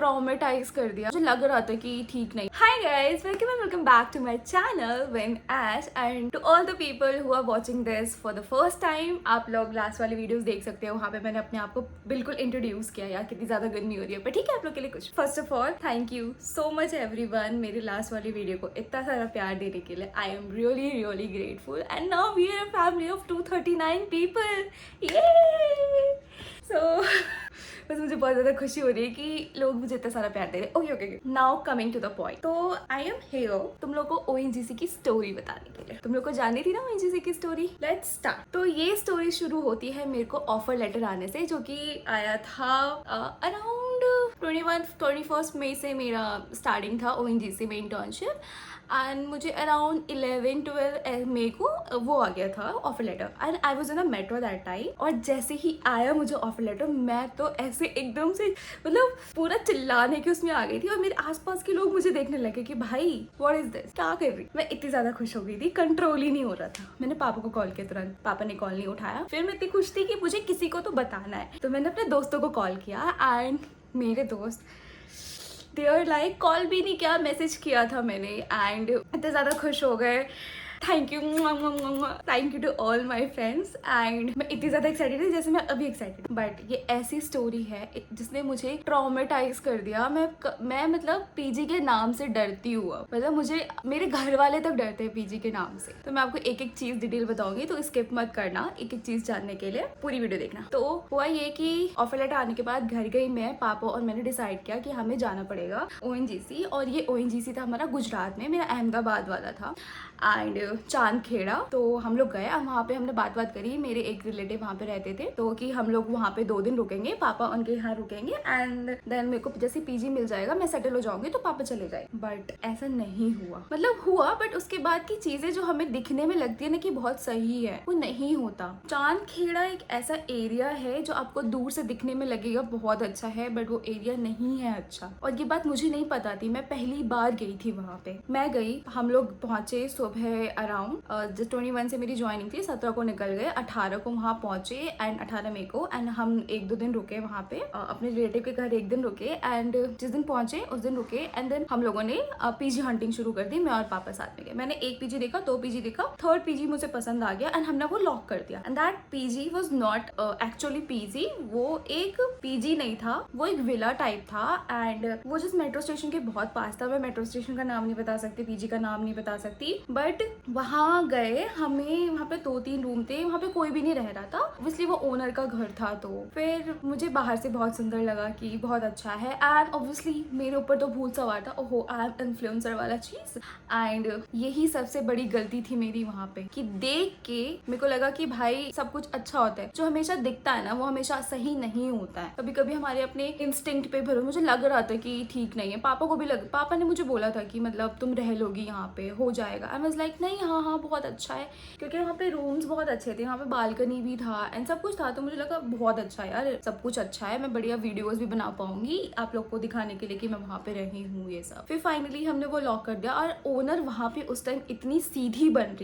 Traumatise कर दिया। मुझे लग रहा था कि ठीक नहीं। Hi guys, welcome back to my channel win ash and to all the people who are watching this for the first time. आप लोग लास्ट वाली वीडियोस देख सकते हो, वहाँ पे मैंने अपने आप को बिल्कुल इंट्रोड्यूस किया। यार कितनी ज्यादा गर्मी हो रही है, पर ठीक है आप लोग के लिए कुछ। First of all thank you so much everyone, मेरी लास्ट वाली वीडियो को इतना सारा प्यार देने के लिए। I am really grateful and now we are a family of 239 people. ये सो बस मुझे बहुत ज्यादा खुशी हो रही है कि लोग मुझे इतना सारा प्यार दे रहे हैं। Okay now coming to the point. तो आई एम हियर तुम लोग को ONGC की स्टोरी बताने के लिए। तुम लोग को जाननी थी ना ONGC की स्टोरी। Let's start. तो ये स्टोरी शुरू होती है मेरे को ऑफर लेटर आने से, जो कि आया था अराउंड 21 मई से मेरा स्टार्टिंग था ONGC में इंटर्नशिप। एंड मुझे अराउंड 11-12 मई को वो आ गया था offer letter and I was in a metro that time. और जैसे ही आया मुझे ऑफर लेटर, मैं तो ऐसे एकदम से मतलब पूरा चिल्लाने की उसमें आ गई थी। और मेरे आसपास के लोग मुझे देखने लगे कि भाई व्हाट इज दिस, क्या कर रही। मैं इतनी ज्यादा खुश हो गई थी, कंट्रोल ही नहीं हो रहा था। मैंने पापा को कॉल किया तुरंत, पापा ने कॉल नहीं उठाया। फिर मैं इतनी खुश थी कि मुझे किसी को तो बताना है, तो मैंने अपने दोस्तों को कॉल किया एंड मेरे दोस्त देयर लाइक कॉल भी नहीं किया, मैसेज किया था मैंने एंड इतने ज़्यादा खुश हो गए। Thank you to all my friends. And मैं इतनी ज़्यादा एक्साइटेड थी जैसे मैं अभी एक्साइटेड। बट ये ऐसी स्टोरी है जिसने मुझे ट्रॉमेटाइज कर दिया। मैं मतलब PG के नाम से डरती हूँ। मतलब मुझे मेरे घर वाले तक डरते हैं PG के नाम से। तो मैं आपको एक एक चीज़ डिटेल बताऊंगी, तो स्किप मत करना, एक एक चीज़ जानने के लिए पूरी वीडियो देखना। तो हुआ ये कि ऑफर लेटर आने के बाद घर गई मैं, पापा और मैंने डिसाइड किया कि हमें जाना पड़ेगा ONGC। और ये ONGC था हमारा गुजरात में, मेरा अहमदाबाद वाला था एंड चांदखेड़ा। तो हम लोग गए, वहाँ पे हमने बात करी। मेरे एक रिलेटिव वहाँ पे रहते थे, तो कि हम लोग वहाँ पे 2 दिन रुकेंगे, पापा उनके यहाँ रुकेंगे एंड देन मेरे को जैसे PG मिल जाएगा, मैं सेटल हो जाऊंगी तो पापा चले जाए। बट ऐसा नहीं हुआ। मतलब हुआ बट उसके बाद की चीजें जो हमें दिखने में लगती है ना कि बहुत सही है, वो नहीं होता। चांदखेड़ा एक ऐसा एरिया है जो आपको दूर से दिखने में लगेगा बहुत अच्छा है, बट वो एरिया नहीं है अच्छा। और ये बात मुझे नहीं पता थी, मैं पहली बार गई थी वहाँ पे। मैं गई, हम लोग पहुंचे सुबह अराउंड 21 से मेरी ज्वाइनिंग थी, 17 को निकल गए, 18 को वहाँ पहुंचे एंड 18 मई को। एंड हम 1-2 दिन रुके वहाँ पे, अपने रिलेटिव के घर 1 दिन रुके एंड जिस दिन पहुंचे उस दिन रुके। एंड देन हम लोगों ने PG हंटिंग शुरू कर दी, मैं और पापा साथ में गए। मैंने 1 PG देखा, 2 PG देखा, 3rd PG मुझे पसंद आ गया एंड हमने वो लॉक कर दिया। And that PG was not actually PG, वो एक PG नहीं था, वो एक विला टाइप था। एंड वो जिस मेट्रो स्टेशन के बहुत पास था, मैं मेट्रो स्टेशन का नाम नहीं बता सकती, PG का नाम नहीं बता सकती। बट वहाँ गए, हमें वहाँ पे 2-3 रूम थे, वहाँ पे कोई भी नहीं रह रहा था, ऑब्वियसली वो ओनर का घर था। तो फिर मुझे बाहर से बहुत सुंदर लगा कि बहुत अच्छा है। एंड ऑब्वियसली मेरे ऊपर तो भूत सवार था, ओहो आई एम इन्फ्लुएंसर वाला चीज। एंड यही सबसे बड़ी गलती थी मेरी वहाँ पे, कि देख के मेरे को लगा कि भाई सब कुछ अच्छा होता है, जो हमेशा दिखता है ना वो हमेशा सही नहीं होता है। कभी कभी हमारे अपने इंस्टिंक्ट पे भरोसा। मुझे लग रहा था कि ठीक नहीं है, पापा को भी पापा ने मुझे बोला था कि मतलब तुम रह लोगी यहाँ पे, हो जाएगा। आई वाज लाइक नहीं, हाँ बहुत अच्छा है, क्योंकि वहाँ पे रूम्स बहुत अच्छे थे, वहाँ पे बालकनी भी था एंड सब कुछ था। तो मुझे लगा बहुत अच्छा है यार, सब कुछ अच्छा है, मैं बढ़िया वीडियोस भी बना पाऊंगी आप लोग को दिखाने के लिए कि मैं वहाँ पे रही हूँ ये सब। फिर फाइनली हमने वो लॉक कर दिया। और ओनर वहाँ पे उस टाइम इतनी सीधी बन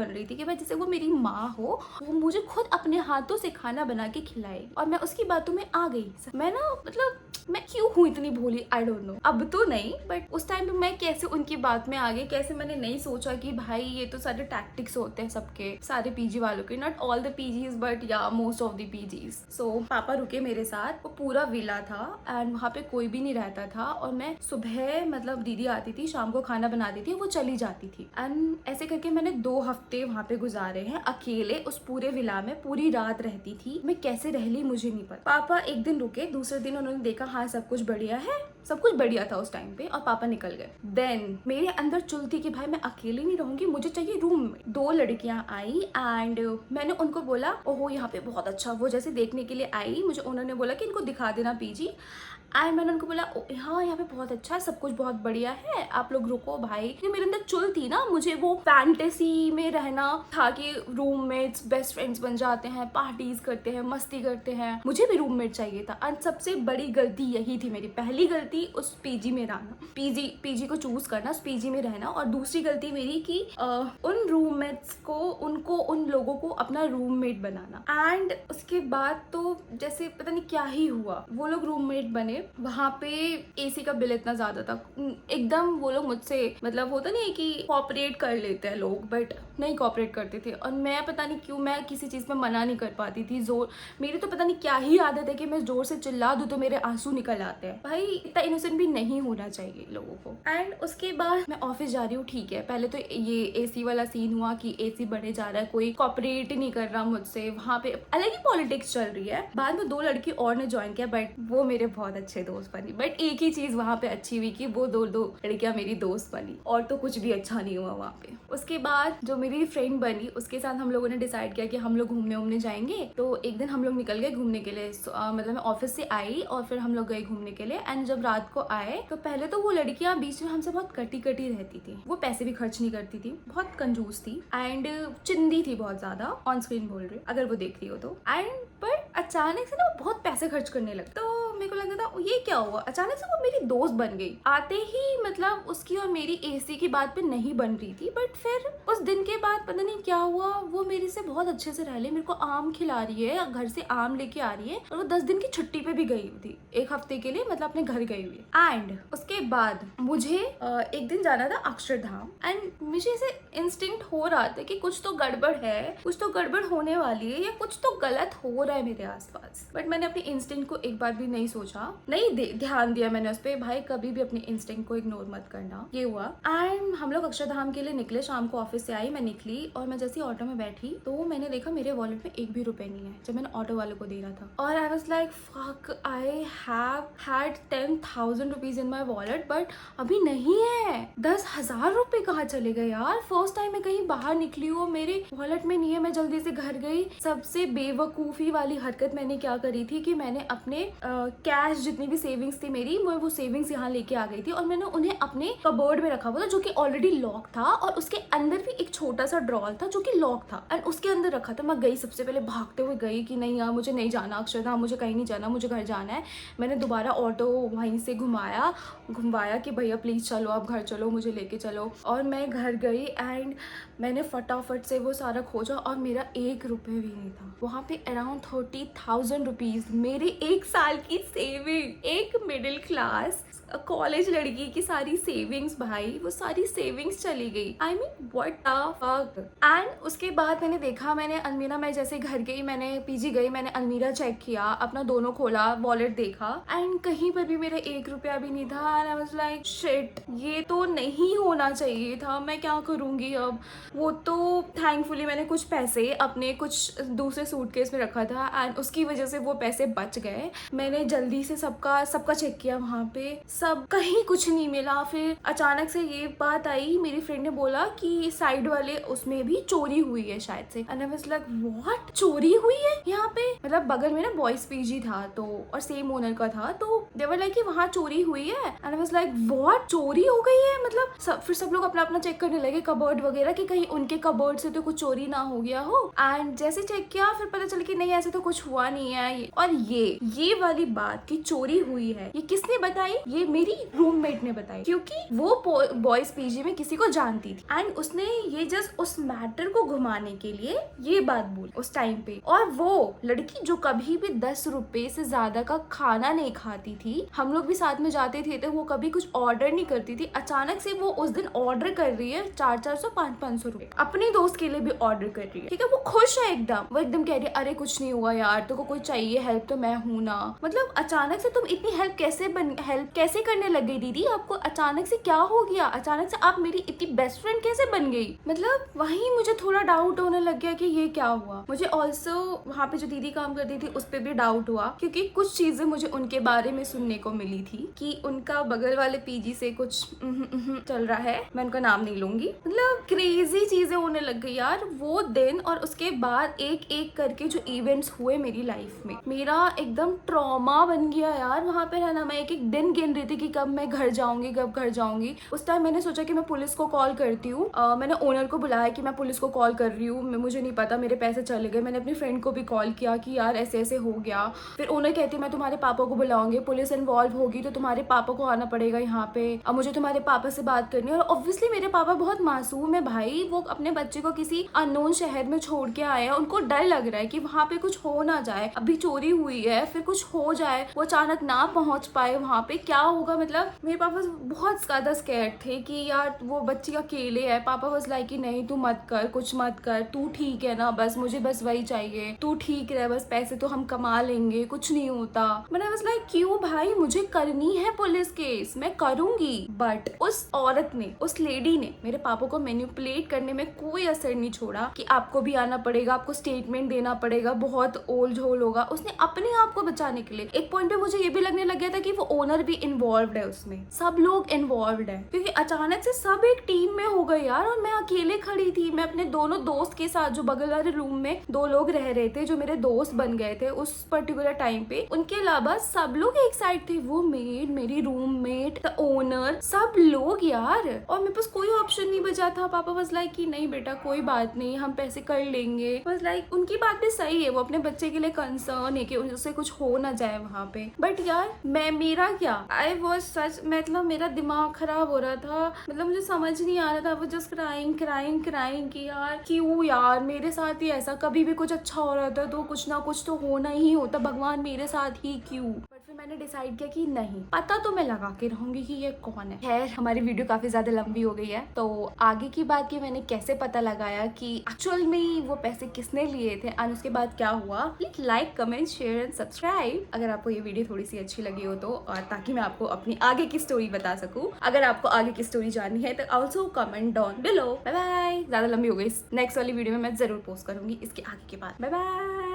रही थी कि भाई जैसे वो मेरी माँ हो, वो मुझे खुद अपने हाथों से खाना बना के खिलाएगी। और मैं उसकी बातों में आ गई। मैं ना मतलब मैं क्यों हूँ इतनी भोली, आई डोंट नो। अब तो नहीं, बट उस टाइम पे मैं कैसे उनकी बात में आ गई, कैसे मैंने नहीं सोचा कि भाई ये तो सारे टैक्टिक्स होते हैं सबके, सारे PG वालों के, not all the PGs but या मोस्ट ऑफ द PGs। सो पापा रुके मेरे साथ, वो पूरा विला था एंड वहाँ पे कोई भी नहीं रहता था। और मैं सुबह मतलब दीदी आती थी, शाम को खाना बनाती थी, वो चली जाती थी। एंड ऐसे करके मैंने 2 हफ्ते वहाँ पे गुजारे हैं अकेले उस पूरे विला में, पूरी रात रहती थी। मैं कैसे रह ली मुझे नहीं पता। पापा 1 दिन रुके, दूसरे दिन उन्होंने देखा हाँ सब कुछ बढ़िया है, सब कुछ बढ़िया था उस टाइम पे, और पापा निकल गए। देन मेरे अंदर चुल थी कि भाई मैं अकेली नहीं रहूंगी, मुझे चाहिए रूम में। 2 लड़कियां आई एंड मैंने उनको बोला ओहो यहाँ पे बहुत अच्छा। वो जैसे देखने के लिए आई, मुझे उन्होंने बोला कि इनको दिखा देना PG। एंड मैंने उनको बोला हाँ यहाँ पे बहुत अच्छा है, सब कुछ बहुत बढ़िया है, आप लोग रुको भाई। ये मेरे अंदर चुल थी ना, मुझे वो फैंटेसी में रहना था कि रूममेट्स बेस्ट फ्रेंड्स बन जाते हैं, पार्टीज करते हैं, मस्ती करते हैं, मुझे भी रूममेट चाहिए था। और सबसे बड़ी गलती यही थी मेरी, पहली गलती उस PG में रहना, PG को चूज करना, उस PG में रहना। और दूसरी गलती मेरी कि उन रूममेट्स को, उन लोगों को अपना रूममेट बनाना। एंड उसके बाद तो जैसे पता नहीं क्या ही हुआ, वो लोग रूममेट बने में, वहाँ पे एसी का बिल इतना ज्यादा था एकदम। वो लोग मुझसे मतलब होता नहीं है कि कोऑपरेट कर लेते हैं लोग, बट नहीं कोऑपरेट करते थे। और मैं पता नहीं क्यों मैं किसी चीज में मना नहीं कर पाती थी। जोर मेरी तो पता नहीं क्या ही आदत है कि मैं जोर से चिल्ला दूं तो मेरे आंसू निकल आते हैं। भाई इतना इनोसेंट भी नहीं होना चाहिए लोगों को। एंड उसके बाद मैं ऑफिस जा रही हूँ, ठीक है। पहले तो ये एसी वाला सीन हुआ कि एसी बढ़े जा रहा है, कोई कोऑपरेट नहीं कर रहा मुझसे, वहां पे अलग ही पॉलिटिक्स चल रही है। बाद में 2 लड़की और ने ज्वाइन किया, बट वो मेरे बहुत अच्छे दोस्त बनी। बट एक ही चीज वहां पे अच्छी हुई कि वो दो लड़कियां मेरी दोस्त बनी, और तो कुछ भी अच्छा नहीं हुआ वहां पे। उसके बाद जो मेरी फ्रेंड बनी उसके साथ हम लोगों ने डिसाइड किया कि हम लोग घूमने जाएंगे। तो एक दिन हम लोग निकल गए घूमने के लिए। मतलब मैं ऑफिस से आई और फिर हम लोग गए घूमने के लिए। एंड जब रात को आए तो पहले तो वो लड़कियां बीच में हमसे बहुत कटी रहती थी। वो पैसे भी खर्च नहीं करती थी, बहुत कंजूस थी एंड चिंदी थी बहुत ज्यादा। ऑन स्क्रीन बोल रही अगर वो देख रही हो तो। एंड पर अचानक से ना वो बहुत पैसे खर्च करने लगी। तो मेरे को लगा था ये क्या हुआ, अचानक से वो मेरी दोस्त बन गई। आते ही मतलब उसकी और मेरी एसी की बात पे नहीं बन रही थी, बट फिर उस दिन के बाद पता नहीं क्या हुआ, वो मेरे से बहुत अच्छे से रह ले। मेरे को आम खिला रही है, घर से आम लेके आ रही है, और वो 10 दिन की छुट्टी पे भी गई हुई थी, 1 हफ्ते के लिए, मतलब अपने घर गई हुई। एंड उसके बाद मुझे एक दिन जाना था अक्षरधाम। एंड मुझे ऐसे इंस्टिंक्ट हो रहा था कि कुछ तो गड़बड़ है, कुछ तो गड़बड़ होने वाली है, या कुछ तो गलत हो रहा है मेरे आसपास। बट मैंने अपने इंस्टिंक्ट को एक बार भी नहीं सोचा, नहीं ध्यान दिया मैंने उस पर। भाई कभी भी अपने इंस्टिंक्ट को इग्नोर मत करना। ये हुआ। एंड हम लोग अक्षरधाम के लिए निकले। शाम को ऑफिस से आई, मैं निकली और मैं जैसे ऑटो में बैठी तो मैंने देखा मेरे वॉलेट में 1 भी रुपए नहीं है, जब मैंने ऑटो वाले को दे रहा था। और I was like fuck, I have had 10,000 rupees in my wallet, but अभी नहीं है। 10,000 रुपए कहाँ चले गए यार। फर्स्ट टाइम मैं कहीं बाहर निकली हूँ, मेरे वॉलेट में नहीं है। मैं जल्दी से घर गई। सबसे बेवकूफी वाली हरकत मैंने क्या करी थी कि मैंने अपने कैश जितनी भी सेविंग्स थी मेरी, मैं वो सेविंग्स यहाँ लेके आ गई थी और मैंने उन्हें अपने कबर्ड में रखा हुआ था, जो कि ऑलरेडी लॉक था, और उसके अंदर भी एक छोटा सा ड्रॉर था जो कि लॉक था, एंड उसके अंदर रखा था। मैं गई, सबसे पहले भागते हुए गई कि नहीं यार मुझे नहीं जाना अक्षरधाम, मुझे कहीं नहीं जाना, मुझे घर जाना है। मैंने दोबारा ऑटो वहीं से घुमाया कि भैया प्लीज चलो, आप घर चलो, मुझे लेके चलो। और मैं घर गई एंड मैंने फटाफट से वो सारा खोजा और मेरा 1 रुपए भी नहीं था वहाँ पे। अराउंड 30,000 रुपीज, मेरी 1 साल की सेविंग, एक मिडिल क्लास कॉलेज लड़की की सारी सेविंग्स, भाई वो सारी सेविंग्स चली गई। I mean what the fuck. And उसके बाद मैंने देखा, मैंने अलमीरा, मैं जैसे घर गई, मैंने पीजी गई, मैंने अलमीरा चेक किया, अपना दोनों खोला, वॉलेट देखा, एंड कहीं पर भी मेरा 1 रुपया भी नहीं था। And I was like shit, ये तो नहीं होना चाहिए था, मैं क्या करूंगी अब। वो तो थैंकफुली मैंने कुछ पैसे अपने कुछ दूसरे सूटकेस में रखा था एंड उसकी वजह से वो पैसे बच गए। मैंने जल्दी से सबका चेक किया, वहाँ पे सब कहीं कुछ नहीं मिला। फिर अचानक से ये बात आई, मेरी फ्रेंड ने बोला कि साइड वाले उसमें भी चोरी हुई है शायद से। And I was like what, चोरी हुई है यहाँ पे? मतलब बगल में ना बॉयज पीजी था तो, और सेम ओनर का था, तो दे वर लाइक कि वहाँ चोरी हुई है। And I was like what, चोरी हो गई है? मतलब फिर सब लोग अपना अपना चेक करने लगे कबर्ड वगैरह कि कहीं उनके कबर्ड से तो कुछ चोरी ना हो गया हो। एंड जैसे चेक किया फिर पता चला कि नहीं, ऐसे तो कुछ हुआ नहीं है। और ये वाली बात कि चोरी हुई है, ये किसने बताई? ये मेरी रूममेट ने बताई, क्योंकि वो बॉयज पीजी में किसी को जानती थी एंड उसने ये जस्ट उस मैटर को घुमाने के लिए ये बात बोली उस टाइम पे। और वो लड़की जो कभी भी 10 रुपए से ज्यादा का खाना नहीं खाती थी, हम लोग भी साथ में जाते थे तो वो कभी कुछ ऑर्डर नहीं करती थी, अचानक से वो उस दिन ऑर्डर कर रही है 400-400, 500-500 रुपए अपने दोस्त के लिए भी ऑर्डर कर रही है। ठीक है, वो खुश है एकदम, वो एकदम कह रही है अरे कुछ नहीं हुआ यार, तो कोई चाहिए हेल्प तो मैं हूं ना। मतलब अचानक से तुम इतनी हेल्प कैसे करने लग गई दीदी? आपको अचानक से क्या हो गया? अचानक से आप मेरी इतनी बेस्ट फ्रेंड कैसे बन गई? मतलब वहीं मुझे थोड़ा डाउट होने लग गया कि ये क्या हुआ। मुझे ऑल्सो वहाँ पे जो दीदी काम करती थी उस पर भी डाउट हुआ, क्योंकि कुछ चीजें मुझे उनके बारे में सुनने को मिली थी कि उनका बगल वाले पीजी से कुछ चल रहा है, मैं उनका नाम नहीं लूंगी। मतलब क्रेजी चीजें होने लग गई यार वो दिन। और उसके बाद एक एक करके जो इवेंट्स हुए मेरी लाइफ में, मेरा एकदम ट्रॉमा बन गया यार। वहाँ पे है ना, मैं एक एक दिन गिन रही थे कि कब मैं घर जाऊंगी, कब घर जाऊंगी। उस टाइम मैंने सोचा कि मैं पुलिस को कॉल करती हूँ। मैंने ओनर को बुलाया कि मैं पुलिस को कॉल कर रही हूँ, मुझे नहीं पता मेरे पैसे चले गए। मैंने अपनी फ्रेंड को भी कॉल किया कि यार ऐसे ऐसे हो गया। फिर ओनर कहती मैं तुम्हारे पापा को बुलाऊंगी, पुलिस इन्वॉल्व होगी तो तुम्हारे पापा को आना पड़ेगा यहाँ पे। अब मुझे तुम्हारे पापा से बात करनी है। और ऑब्वियसली मेरे पापा बहुत मासूम है भाई, वो अपने बच्चे को किसी अननोन शहर में छोड़ के आए हैं। उनको डर लग रहा है कि वहाँ पे कुछ हो ना जाए, अभी चोरी हुई है, फिर कुछ हो जाए, वो अचानक ना पहुंच पाए वहाँ पे, क्या होगा। मतलब मेरे पापा बहुत ज्यादा स्कैर्ड थे कि यार वो बच्ची अकेले है। पापा वाज लाइक कि नहीं तू मत कर, कुछ मत कर, तू ठीक है ना, बस मुझे बस वही चाहिए, तू ठीक रहे, बस पैसे तो हम कमा लेंगे, कुछ नहीं होता। मैंने वाज लाइक क्यों भाई, मुझे करनी है पुलिस केस, मैं करूंगी। बट उस औरत ने, उस लेडी ने मेरे पापा को मैनिपुलेट करने में कोई असर नहीं छोड़ा कि आपको भी आना पड़ेगा, आपको स्टेटमेंट देना पड़ेगा, बहुत ओल झोल होगा। उसने अपने आप को बचाने के लिए, एक पॉइंट पे मुझे ये भी लगने लग गया था कि वो ओनर भी इन्वॉल्व है उसमें, सब लोग इन्वॉल्व है, क्योंकि अचानक से सब एक टीम में हो गए यार। और मैं अकेले खड़ी थी, मैं अपने दोनों दोस्त के साथ, जो बगल वाले रूम में 2 लोग रह रहे थे, जो मेरे दोस्त बन गए थे उस पर्टिकुलर टाइम पे, उनके अलावा सब लोग एक साइड थे। वो मेड, मेरी रूममेट, द ओनर, सब लोग यार। और मेरे पास कोई ऑप्शन नहीं बचा था। पापा वाज लाइक कि नहीं बेटा कोई बात नहीं, हम पैसे कर लेंगे। वाज लाइक उनकी बात भी सही है, वो अपने बच्चे के लिए कंसर्न है कि उससे कुछ हो ना जाए वहाँ पे। बट यार मेरा क्या, आई वॉज सच, मतलब मेरा दिमाग खराब हो रहा था। मतलब मुझे समझ नहीं आ रहा था, वो जस्ट क्राइंग क्राइंग क्राइंग कि यार क्यों यार मेरे साथ ही ऐसा, कभी भी कुछ अच्छा हो रहा था तो कुछ ना कुछ तो होना ही होता, भगवान मेरे साथ ही क्यों। बट फिर मैंने डिसाइड किया कि नहीं, पता तो मैं लगा के रहूंगी कि ये कौन है। खैर हमारी वीडियो काफी ज्यादा लंबी हो गई है, तो आगे की बात की मैंने कैसे पता लगाया कि एक्चुअल में वो पैसे किसने लिए थे और उसके बाद क्या हुआ, please like comment share and subscribe अगर आपको ये वीडियो थोड़ी सी अच्छी लगी हो तो, और ताकि मैं आपको अपनी आगे की स्टोरी बता सकूं। अगर आपको आगे की स्टोरी जाननी है तो also comment down below. Bye bye, ज्यादा लंबी हो गई, नेक्स्ट वाली वीडियो में मैं जरूर पोस्ट करूंगी इसके आगे के बाद। Bye bye.